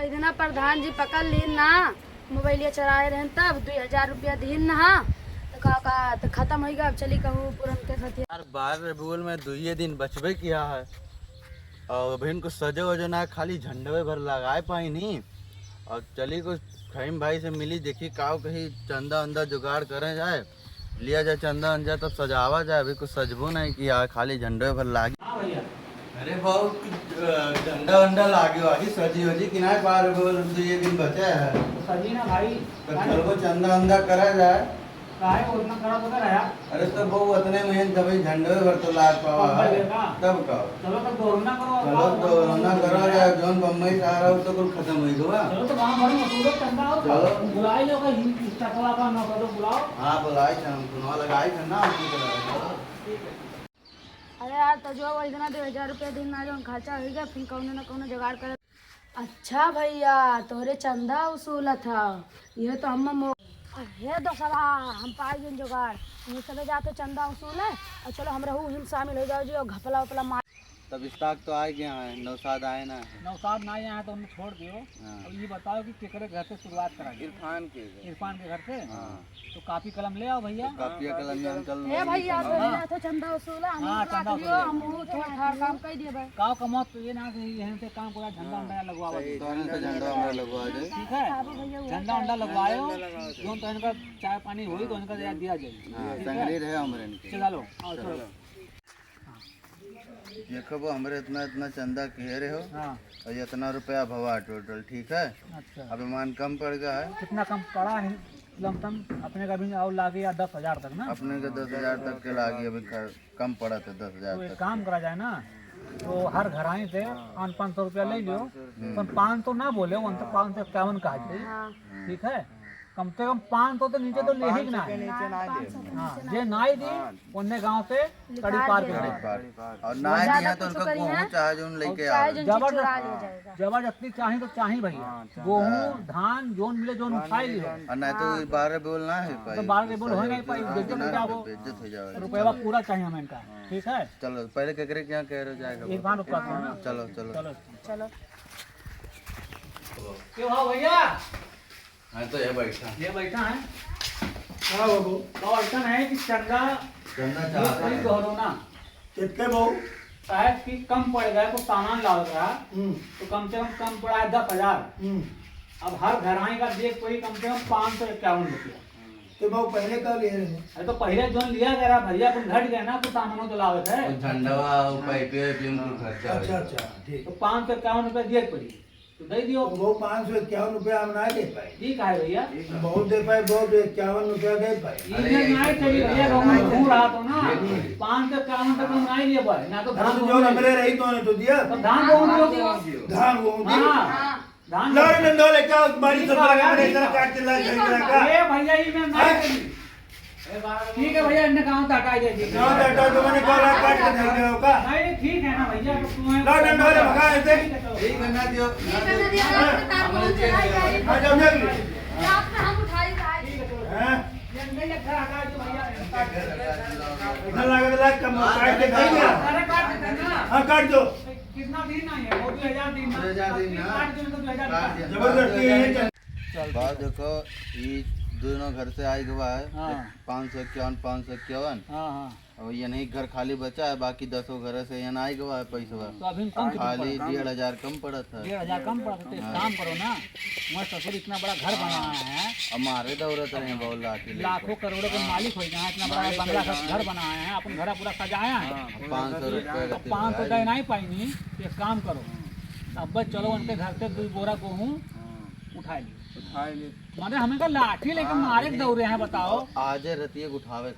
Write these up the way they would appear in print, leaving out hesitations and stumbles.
वही दिन प्रधान जी पकड़ ली ना मोबाइलिया चराए रहे तब 2000 रुपया दीन ना तो का तो खत्म हो गया। अब चली कहूँ पूरन के साथ यार बाहर बोल में 2 दिन बचबे किया है और अभी इनको सजे वजे ना खाली झंडे भर लगाए पाई नहीं। और चली कुछ फहीम भाई से मिली देखी काव कहीं चंदा वंदा जुगाड़ करें जाए लिया जाए चंदा वंदा तब सजावा जाए। अभी कुछ सजबो नहीं किया खाली झंडे भर लागी। अरे भाव झंडा वंडा लागे आगे सजी वजी किनारे बाहर बोल 2 दिन बचे है सजी ना भाई तो चलो चंदा वंदा करा जाए। काहे को उतना खराब होता रहा। अरे तो वो उतने में तभी झंडे भर तो लाग पावा है तब का चलो तो दोरना करो। चलो दोरना करो यार जोन बम्बई से आ रहा हो तो कुल खत्म हो गया। चलो तो वहां भर मसूदो चंदा हो चलो बुलाई लो का टकला का न करो बुलाओ। हां बुलाई हम सुनवा लगाई था ना आपकी तरह। अरे यार तो जो वही दिन 2000 रुपया दिन ना जो खर्चा हो गया फिर कौन ना कौन जुगाड़ कर। अच्छा भैया तोरे चंदा वसूला था ये तो हम हे दोस्तवा हम पाई दिन जुगाड़ हम सब जाते चंदा वसूल है और चलो हम रहू हिम शामिल हो जाओ जी और घपला उपला मार तब इस्ताक तो आ गया है नौसाद आए ना नौसाद ना आया तो उन्हें छोड़ दियो। अब ये बताओ कि केकरे घर से शुरुआत कराएंगे। इरफान के घर से। तो कापी कलम ले आओ भैया। कापी कलम में हम चल ए भैया तो चंदा वसूल है हां चंदा वसूल हम थोड़ा काम कर दिए भाई काव कमत तो ये ना कि यहां से काम पूरा झंडा वंडा लगवाओ। दोनों से झंडा हमरा लगवा दे ठीक है झंडा वंडा लगवाओ जो तो इनका चाय पानी होई तो इनका दिया जाए। हां संगरी रहे हमरे इनके चलो आओ चलो देखो वो हमरे इतना इतना चंदा कह रहे हो। हाँ और ये इतना रुपया भवा टोटल ठीक है। अच्छा अभी मान कम पड़ गया है कितना कम पड़ा है लमसम अपने का भी और लागे या 10,000 तक ना। अपने के 10,000 तक के लागी अभी कम पड़ा था 10,000 तो एक तक। काम करा जाए ना तो हर घर आई से 500 रुपया ले लियो पर 500 ना बोले वो तो 551 कहा जाए ठीक है। कम से कम 500 तो नीचे तो ले ही ना है। हाँ जे नाई दी उन्ने गांव से कड़ी पार के और ना दिया तो उनका गेहूं चाहे जो लेके आओ जबरदस्ती चाहे तो चाहे भैया गेहूं धान जोन मिले जोन उठाई लियो। और नहीं तो 12 बोलना है तो 12 बोल हो नहीं पाई बेइज्जत हो जाओ रुपया पूरा चाहिए हमें इनका ठीक है। चलो पहले केकरे क्या कह रहे जाएगा इरफान रुपया ना चलो चलो चलो चलो क्यों हो भैया हाँ तो ये बैठा है हाँ बाबू तो ऐसा है कि चंदा चंदा दोहरो ना कितने बहु शायद कि कम पड़ गया कुछ सामान ला रहा तो कम से कम पड़ा है 10,000। अब हर घराई का देख कोई कम से कम 551 रुपया। तो बहु पहले कब ले रहे हैं? अरे तो पहले जो लिया करा भैया कुछ घट गया ना कुछ सामानों तो लावे थे झंडवा पाइपे खर्चा अच्छा अच्छा ठीक। तो 551 रुपया दिए पड़ी तो दे दियो। तो वो 551 रुपया हम ना दे पाए। ठीक है भैया बहुत दे पाए बहुत 51 रुपया दे पाए। ये नहीं चली भैया गाँव में घूम रहा तो ना 551 तक हम नहीं दिए पाए ना तो धान जो हमरे रही तो ने तो दिया तो धान गेहूं दियो धान वो दी हाँ धान लड़ में डोले क्या बारी सब लगा मेरे इधर काट के ला का ए भैया ये मैं नहीं करी। ठीक है भैया इन्हें गाँव तक आ जाइए ना बेटा तो मैंने कहा काट के दे दो का नहीं ठीक है ना भैया तो तुम्हें लड़ डोले भगा ऐसे ठीक है ना दियो आ जाओ देख ले हम उठाई हैं नहीं घर हटा दो भैया इधर लगा लगा कम काट के दे दिया। अरे काट देते ना हां काट दो कितना दिन नहीं है वो 2000 दिन 2000 दिन ना। काट दो तो 2000 जबरदस्ती है चल बात देखो ये दोनों घर से आई हुआ है हाँ। 551 हाँ हाँ और ये नहीं घर खाली बचा है बाकी 10 घर से यहाँ आई हुआ है पैसा तो अभी कम खाली 1,500 कम पड़ा था। 1,500 कम पड़ा तो एक काम करो ना मस्त ससुर इतना बड़ा घर बनाया है हमारे दौरत रहे बहुत लाखों करोड़ों के मालिक हो गए इतना बड़ा बंगला का घर बनाया है अपन घर पूरा सजाया है 500 रुपये 500 दे नहीं पाएंगी एक काम करो अब बस चलो उनके घर से 2 बोरा गेहूं उठा ली माने हमें का लाठी लेके मारे दौड़े हैं बताओ आज रतिये उठावे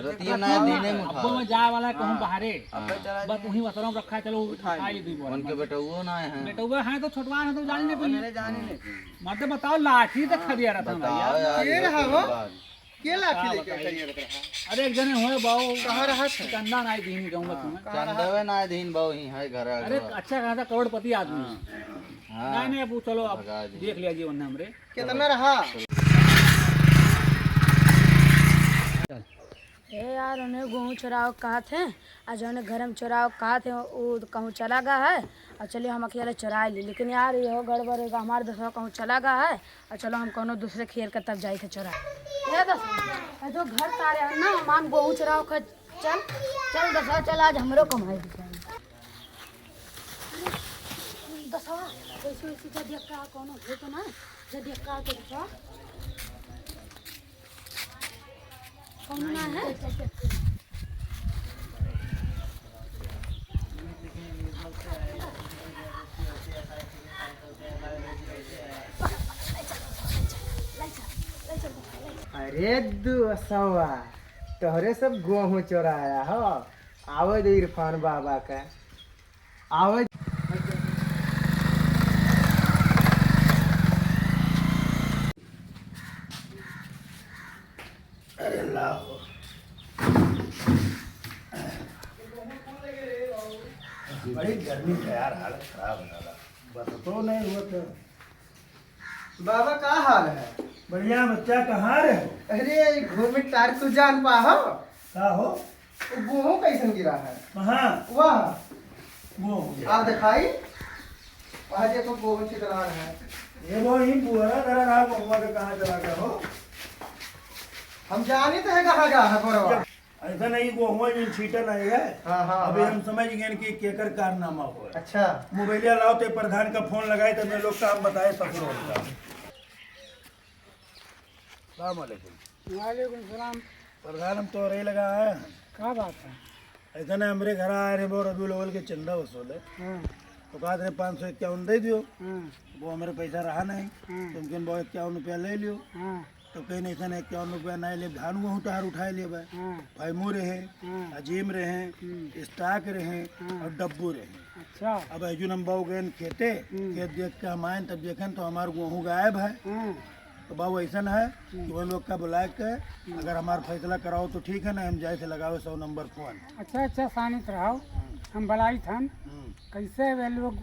रतिये ना दीने में अब उठावे मैं जाए वाला है कहूं बाहरे बस वही वतरों रखा है चलो उठा ली 2 बोरा उनके बेटा वो ना है बेटा वो है तो छोटवा है तो जानी नहीं मतलब बताओ लाठी तो खरिया रहा था भैया ये रहा वो के लाठी लेके अरे एक जने होए बाऊ कहां रहा चंदा नहीं दीनी कहूंगा तुम्हें चंदवे ना दीन बहु ही है घर अरे अच्छा खासा करोड़पति आदमी नहीं नहीं अब चलो आप देख लिया जी वरना हमरे कितना रहा ए यार उन्हें गेहूँ चुराओ कहा थे, आज उन्हें घर में चुराओ कहा थे, वो कहूँ चला गया है। और चलिए हम अकेले चुरा ली, लेकिन यार ये गड़बड़ है, हमारे दूसरा कहूँ चला गया है। और चलो हम कोनो दूसरे खेल के तब जाए थे चुरा। ये दस जो घर तारे हैं ना, मान गेहूँ चुराओ कर चल चल दसा चल, आज हमरो कमाई दसा वैसे वैसे जब का कोनो है तो ना जब का तो दसा कौन ना है। अरे दोस्तवा तोहरे सब गेहूँ चोराया हो। आवे दे इरफान बाबा का आवे। अरे लाओ बड़ी गर्मी है यार, हालत खराब है साला। बस तो नहीं हुआ तो बाबा का हाल है? बढ़िया। बच्चा कहाँ रहे? अरे घूमे तार तू जान पाहो? का हो? वो गेहूँ कैसन गिरा है? कहाँ? वाह वो आप दिखाई वहाँ देखो गेहूँ कितना है। ये वो ही बुआरा धरा रहा महुआ के कहाँ चला गया हो? हम जाने तो है कहाँ गया है बरवा। ऐसा नहीं गेहूँ में छीटल है गए। हाँ हाँ अभी हाँ। हम समझ गए कि केकर कारनामा हुआ। अच्छा मोबाइलिया लाओ तो प्रधान का फोन लगाए तो मैं लोग काम बताए सफर होता। वालेकुम वालेकुम सलाम। प्रधान हम तो रही लगा है। क्या बात है? ऐसा ना हमारे घर आए रहे वो रबी लोगल के चंदा वसूले हाँ तो कहा थे 551 दे दियो। हाँ वो हमारे पैसा रहा नहीं तो उनके वो 51 रुपया ले लियो। हाँ तो कहीं नहीं ऐसा 51 रुपया नहीं ले धान गेहूँ तो हार उठाए ले भाई। हाँ फैमू रहे, अजीम रहे, स्टाक रहे और डब्बू रहे। अच्छा अब अर्जुन हम बाबू गए खेते खेत देख के हम आए तब देखें तो हमारे गेहूँ गायब है। हाँ तो बाबू ऐसा है कि वो लोग का बुला के अगर हमारा फैसला कराओ तो ठीक है ना, हम जाए से लगाओ 100 नंबर फोन। अच्छा अच्छा शानित रहो। हम बलाई थन कैसे वे लोग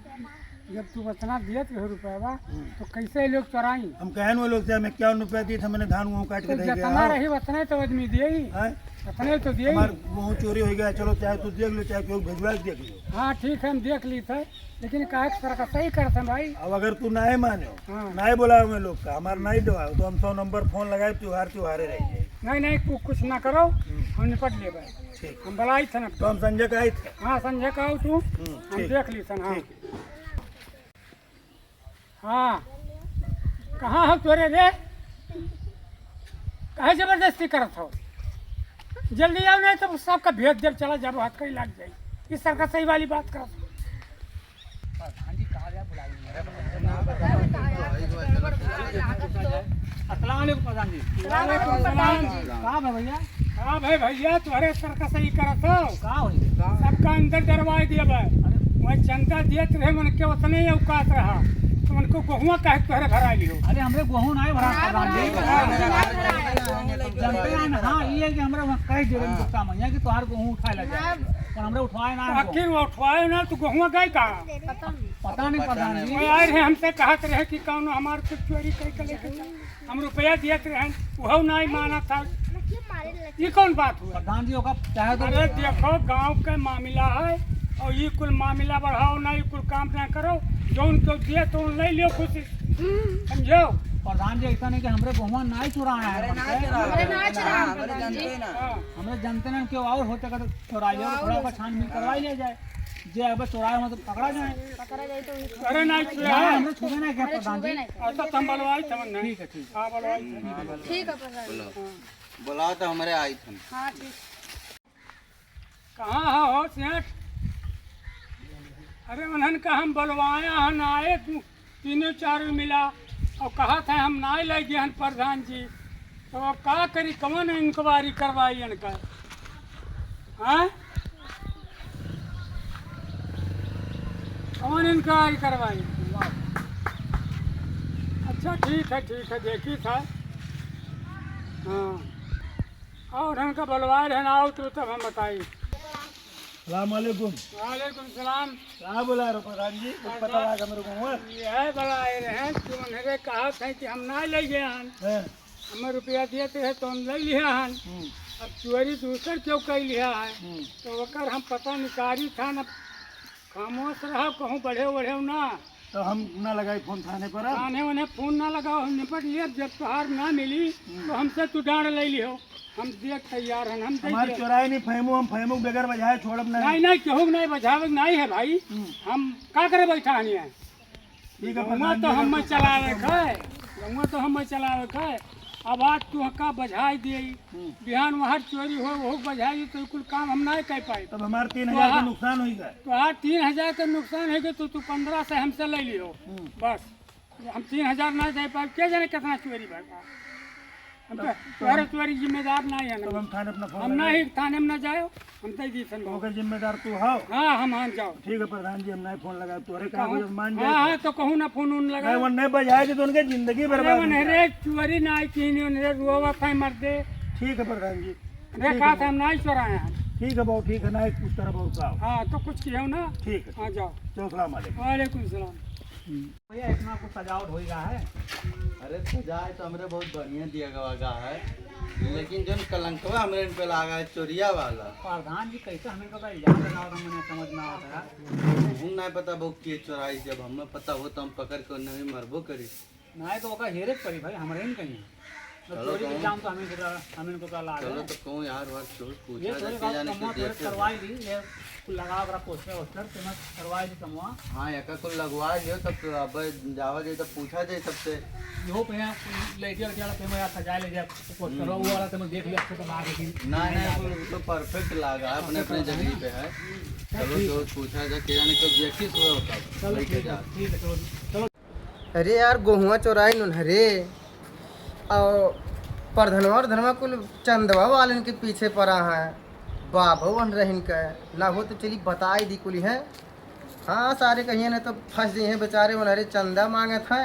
जब तू बतना दिए थे रुपया तो कैसे लोग चुराई? हम कहें वो लोग से हमें 51 रुपया दिए थे, मैंने धान गेहूँ काट के तो दे जितना गया रही उतना तो आदमी दिए ही, है। उतने तो दिए ही। हमारे गेहूँ चोरी हो गया, चलो चाहे तू देख लो चाहे कोई भिजवा के देख लो। हाँ ठीक है हम देख ली थे, लेकिन कहा तरह का सही करते हैं भाई। अब अगर तू नहीं मानो हाँ। नहीं बोला हमें लोग का हमारा नहीं दबाओ तो हम 100 नंबर फोन लगाए त्योहारे रह जाए। नहीं नहीं कुछ ना करो, हम निपट ले भाई। ठीक। हम बलाई थे ना तो हम संजय का आए थे। हाँ संजय का आओ तू, हम ठीक। देख ली थे। हाँ ठीक। हाँ कहाँ हो तोरे रे? कहे जबरदस्ती करत हो? जल्दी आओ नहीं तो सबका भेद देव चला जब हाथ कहीं लग जाए। इस तरह का सही वाली बात करत हो। अस्सलाम वालेकुम प्रधान जी। वालेकुम सलाम। कहाँ है भैया? कहाँ भाई भैया तुम्हारे सर का सही करत हो? कहाँ हुई? सबका अंदर डरवाई दिया भाई। वह चंदा दिए रहे मन के उतने ही औकात रहा तो उनको गेहूँ कहे तुम्हारे भरा लियो। अरे हमरे गेहूँ नहीं भरा प्रधान जी। जानते हैं ना? हाँ ये है कि हमारे वहाँ कह दे रहे गुस्सा में कि तुम्हारे गेहूँ उठाए लगे पर हमरे उठवाए ना। आखिर वो उठवाए ना तो गेहूँ गए कहाँ? पता नहीं प्रधान जी। आए रहे हमसे कहते रहे कि कौन हमारे कुछ चोरी करके लेके हम रुपया दिए रहे वो नहीं माना था। ये कौन बात हुआ प्रधान जी? चाहे तो अरे देखो गांव का मामला है और ये कुल मामला बढ़ाओ ना, ये कुल काम ना करो, जो उनको दिए तो उन ले लियो खुशी, समझो प्रधान जी। ऐसा नहीं कि हमरे बहुआ ना चुराया है, हमरे जानते ना क्यों और होते कर चुरा लिया थोड़ा का छानबीन करवाई ले जाए। जे अब चुराया हो तो पकड़ा जाए। अरे नहीं चुराया हमने छुपे नहीं क्या प्रधान जी? ऐसा तो हम बलवाई थे नहीं। ठीक है ठीक है। हाँ बलवाई ठीक है प्रधान। बुलाओ तो हमारे आई थे। हाँ ठीक। कहाँ हो सेठ? अरे उन्हन का हम बलवाया हन आए तीनों चारों मिला और कहा था हम ना ले गए हन प्रधान जी। तो अब का करी कौन इंक्वायरी करवाई इनका? हाँ कौन इंक्वायरी करवाई? अच्छा ठीक है देखी था। हाँ और उनका बलवाए रहना आओ तो तब हम बताइए। सलाम वालेकुम। वालेकुम सलाम। क्या बोला रहे प्रधान जी? कुछ पता लगा मेरे को हुआ? यह बलाए रहे कि उन्हें कहा था कि हम ना ले गए हन, हैं? हमें रुपया दिए थे तो हम ले लिए हन अब चोरी दूसर क्यों कई लिया है तो ओकर हम पता निकारी था न खामोश रहा कहूँ बढ़े बढ़े ना तो हम ना लगाई फोन थाने पर अब? थाने उन्हें फोन ना लगाओ हम निपट लिया जब तुहार ना मिली तो हमसे तू डांड ले लियो हम देख तैयार हैं हम हमारे देख चोराई नहीं फहमू, हम फहमू बगैर बजाए छोड़ब नहीं नहीं। नहीं केहू नहीं बचावे नहीं है भाई हम का करे बैठा है ठीक है गहुआ प्रधान तो जी, हम अगर- चलावे है गहुआ तो हम चलावे है अब आज तू हक्का बजाई दे बिहान वहाँ चोरी हो वो बजाई तो कुल काम हम नहीं कर पाए तब हमारे 3,000 का नुकसान हुई गए। तो आज 3,000 का नुकसान है तो तू 15 से हमसे ले लियो बस हम 3,000 नहीं दे पाए क्या जाने कितना चोरी भागा हम तो तुम्हारे तुम्हारी जिम्मेदार नहीं है तब ना हम थाने अपना हम फोन नहीं थाने में ना जाओ हम तो दी सन होकर जिम्मेदार तू हो। हाँ हम हाँ जाओ ठीक है प्रधान जी, हम नहीं फोन लगा तोरे का कहूँ मान हाँ जाए हाँ तो कहूँ ना फोन उन लगा नहीं वो नहीं बजाए तो उनके जिंदगी अरे बर्बाद हो जाए। रे चोरी नहीं की उन्हें रोवा था मर दे ठीक है प्रधान जी, रे कहा था हम नहीं चोराए हैं ठीक है बहुत ठीक है, ना उस तरह बहुत का हाँ तो कुछ किया ना ठीक है। हाँ जाओ चलो सलाम वालेकुम। वालेकुम सलाम भैया इतना कुछ सजावट हो गया है। अरे सजाए तो हमरे बहुत बढ़िया दिया गवा है, लेकिन जो कलंकवा हमरे इन पे लगा है चोरिया वाला प्रधान जी कैसे हमें पता इल्जाम लगा रहा मैंने समझ में आता है। हम नहीं पता बहुत के चोराई, जब हमें पता हो तो हम पकड़ के नहीं मरबो करी। नहीं तो ओका हेरे पड़ी भाई हमारे नहीं कहीं तो चलो चोरी के तो इल्जाम तो हमें को ला चलो तो कहूँ यार बात छोड़ पूछा ये जाए थोड़ी के बात जाने कमुआ के थोड़ी देखे। करवाई ली ये लगा करा पोस्टर वोस्टर तो मैं करवाई ली कमुआ हाँ यका को लगवा लियो तब तो अब जावा जाए तब पूछा जाए सबसे। यो पे लेके वाला पे मैं यार सजा ले जा पोस्टर वो वाला तो मैं देख लिया अच्छे तो ला के नहीं तो परफेक्ट लगा है, अपने अपने जगह पे है। चलो तो पूछा जाए के जाने कब देखी सो होता लेके जा। ठीक है चलो अरे यार गोहुआ चोराई नुन हरे और प्रधनवा और धनवा कुल चंदवा वालन के पीछे पड़ा है बाबू बन रही का ना हो तो चली बता ही दी कुली है। हाँ सारे कहिए ना तो फंस गए हैं बेचारे उन्हरे चंदा मांगे थे।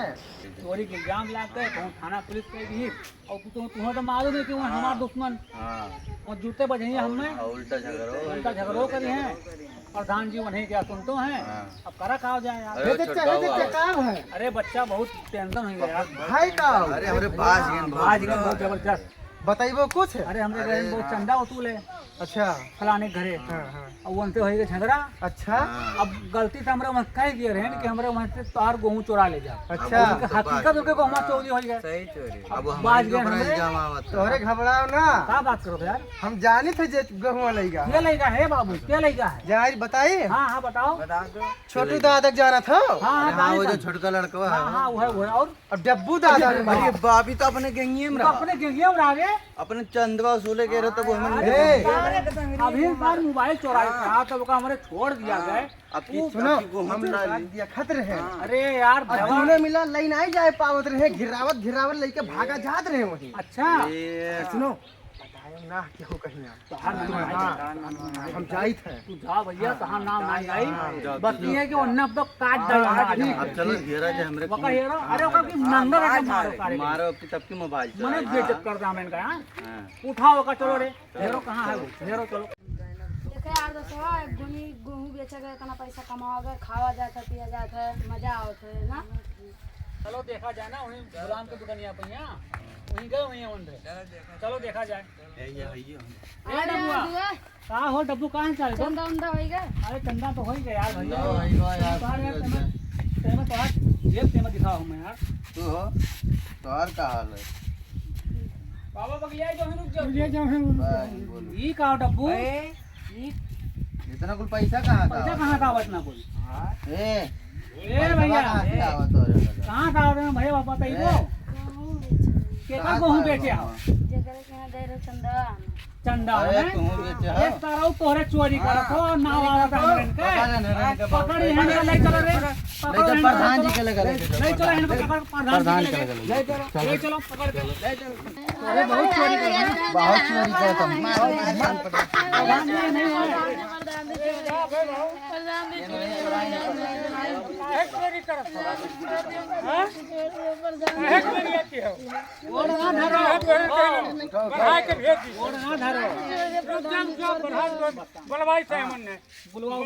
चोरी के इल्जाम लाते हैं कहूँ थाना पुलिस पे भी और तुम्हें तो मालूम है कि वो हमारा दुश्मन हाँ और जूते बजाइए हमें और उल्टा झगड़ो उनका झगड़ो करी हैं प्रधान जी उन्हें क्या सुनते हैं अब करा कहा जाए यार अरे काम है अरे बच्चा बहुत टेंशन हो गया यार भाई का अरे हमारे पास आज के बहुत जबरदस्त बताइबो कुछ अरे हमरे घर में बहुत चंदा वसूल है अच्छा फलाने घरे हाँ हाँ अब उनसे हो गया झगड़ा अच्छा अब गलती से हमारे वहाँ कह दिए रहे कि हमारे वहाँ से तार गेहूँ चोरा ले जा अच्छा हकीकत उनके गेहूँ चोरी हो गया सही चोरी अब बाज हमारे गए ऊपर हमरे। इल्जाम आवत तोहरे घबराओ ना क्या बात करो यार हम जानी थे जे गहुआ लेगा क्या लेगा है बाबू क्या लेगा है जाहिर बताइए हाँ हाँ बताओ छोटू दादा के जाना था हाँ हाँ हाँ वो बताइए जो छोटका लड़का हाँ है हाँ वो है और अब डब्बू दादा के अरे बाबी तो अपने गंगे में तो अपने गेंगिया उड़ा गए अपने चंदवा वसूले के रहे तब हमें ए, अभी एक बार मोबाइल चोराई था तो वो हमारे छोड़ दिया गए सुनो हम दिया खतरे हैं अरे यार अब दोनों मिला लाइन आई जाए पावत रहे घिरावत लेके भागा जात रहे वही अच्छा सुनो बतायो ना केहू कहीं हम जाई थे तू जा भैया कहाँ नाम नहीं आई बस ये है कि उन्ने अब तक काट डाला अब चलो घेरा जाए हमरे वका हेरो अरे वका की नंगा रखे मारो कारे मारो अब तब की मोबाइल मने चला बेइज्जत कर दा मैंने कहा हाँ। उठाओ वका चलो रे हेरो कहाँ है वो हेरो चलो देखे यार दोस्तों गुनी गेहूँ बेचे गए इतना पैसा कमाओ गए खावा जाता पिया जाता है मजा आवता है ना। चलो देखा जाए ना वहीं गुलाम के दुकानिया पे यहाँ वहीं गए वहीं उनरे चलो देखा जाए ए डब्बू कहाँ हो डब्बू कहाँ चल गए चंदा उंदा हो गए अरे चंदा तो हो ही गया यार भैया लो यार, बाहर यार तेरे तो आज जेब तेरे दिखाओ मैं यार तू हो तोहर का हाल है बाबा बगलिया जो है रुक जाओ ले जाओ हम बस बोलो ई का डब्बू इतना कुल पैसा कहाँ था पैसा कहाँ था बचना कोई ए भैया कहाँ से आवत हो रे लगा? कहाँ था रे भैया बाबा बताइए गेहूँ बेचे के का गेहूं बेचे आओ जेकरे के यहाँ दे रहे चंदा चंदा अरे में तू बेचे एक हो तारा तोहरे चोरी कर तो ना वाला था हमरे के पकड़ ना रे के बाबू। पकड़ इहन ले चलो रे नहीं तो प्रधान जी के लगा ले ले चलो इहन को पकड़ प्रधान जी के लगे ले चलो पकड़ के ले चलो अरे बहुत चोरी कर रहे हैं बहुत चोरी करता हूँ प्रधान जी नहीं है एक चोरी करत हो हां एक चोरी आती हो और ना धरो बढ़ा के भेज दी और ना धरो एकदम जो बढ़ा बलवाई से हमन ने बुलवाओ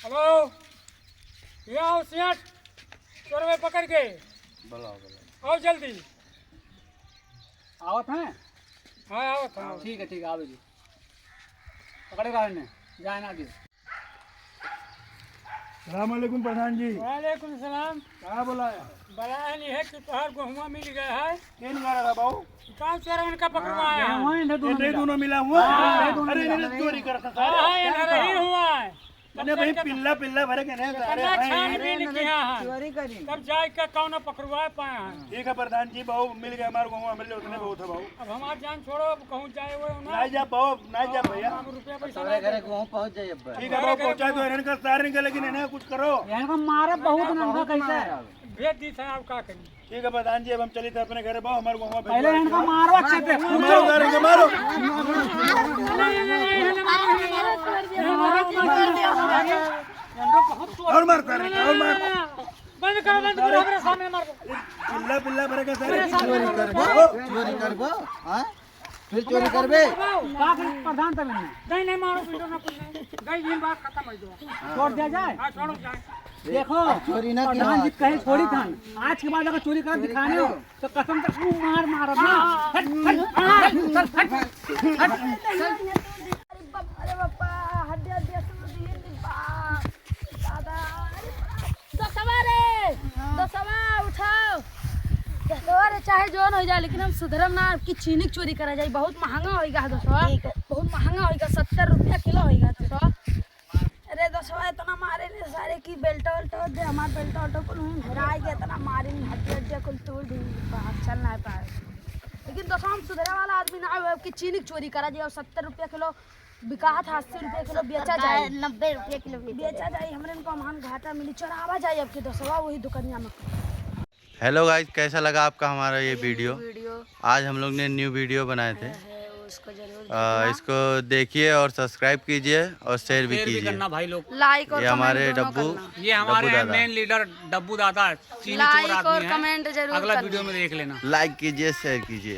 हेलो ये आओ सियाट चोरवे पकड़ के बोलो आओ जल्दी आवत हैं हाँ आओ तो आओ। ठीक है आओ जी पकड़े रहने जाए ना जी। सलामकुम प्रधान जी। वालेकुम सलाम। क्या बुलाया? बड़ा नहीं है कि तोहर गहुआ मिल गया है। किन गा रहा बाबू? कौन चोरवन का पकड़वाया है? ये दोनों मिला हुआ। अरे इन्हें चोरी करता सारे। हाँ ये नहीं हुआ है। मैंने भाई पिल्ला पिल्ला भरे के नहीं सारे कितना हैं। छानबीन किया है तब जाए के कौन पकड़वा पाया है। ठीक है प्रधान जी, बाबू मिल गया हमारे गाँव मिल उतने बहुत है बाबू। अब हमार जान छोड़ो अब कहूँ जाए वो ना नहीं जा बाबू, नहीं जा भैया। हम रुपया पैसा नहीं देंगे। ठीक है बाबू पहुँचा दो इन्हें का सारे निकल, लेकिन इन्हें कुछ करो। इनको मारे बहुत नंगा कैसे है। भेज दी था आप का करें। ठीक है प्रधान जी, अब हम चले थे अपने घर बाबू, हमारे गाँव पहले इनको मारो अच्छे से। मारो घर के मारो। और मारता रहे और मार। बंद करो हमारे सामने मार दो। पिल्ला पिल्ला भरे के सारे प्रधान तक नहीं नहीं मारो पीटो ना कुछ नहीं दिन बाद खत्म हो जाओ। छोड़ दिया जाए। हाँ छोड़ो जाए। देखो प्रधान जी कहीं छोड़ी था आज के बाद अगर चोरी कर दिखाने हो तो कसम से तू मार मारो ना। हट हट हट अरे बापा हड्डियां दादा दसवा उठाओ। दसवा रे चाहे जोन हो जाए लेकिन हम सुधरम ना कि चीनी चोरी करा जाए। बहुत महंगा होएगा दसवा, बहुत महंगा होएगा। 70 रुपया किलो होएगा दसवा। अरे दसवा इतना मारे ले सारे की बेल्ट वेल्ट दे हमार बेल्ट ऑटो को हराई के इतना मारे हड्डियां कुल तोड़ दी चल ना पाए। लेकिन दसवा हम सुधरे वाला आदमी ना हो कि चीनी चोरी करा जाए। 70 रुपया किलो बिका था, 80 रुपया किलो बेचा जाए, 90 रुपया किलो बेचा जाए। हमरे को महान घाटा मिली चढ़ावा जाए अब के दसवा वही दुकानिया में। हेलो गाइस, कैसा लगा आपका हमारा ये वीडियो? आज हम लोग ने न्यू वीडियो बनाए थे, उसको जरूर इसको देखिए और सब्सक्राइब कीजिए और शेयर भी कीजिए। करना भाई लोग। लाइक और ये हमारे डब्बू ये हमारे दादा। मेन लीडर डब्बू दादा चीनी चोर लाइक और आदमी है। कमेंट जरूर अगला करना। वीडियो में देख लेना। लाइक कीजिए, शेयर कीजिए।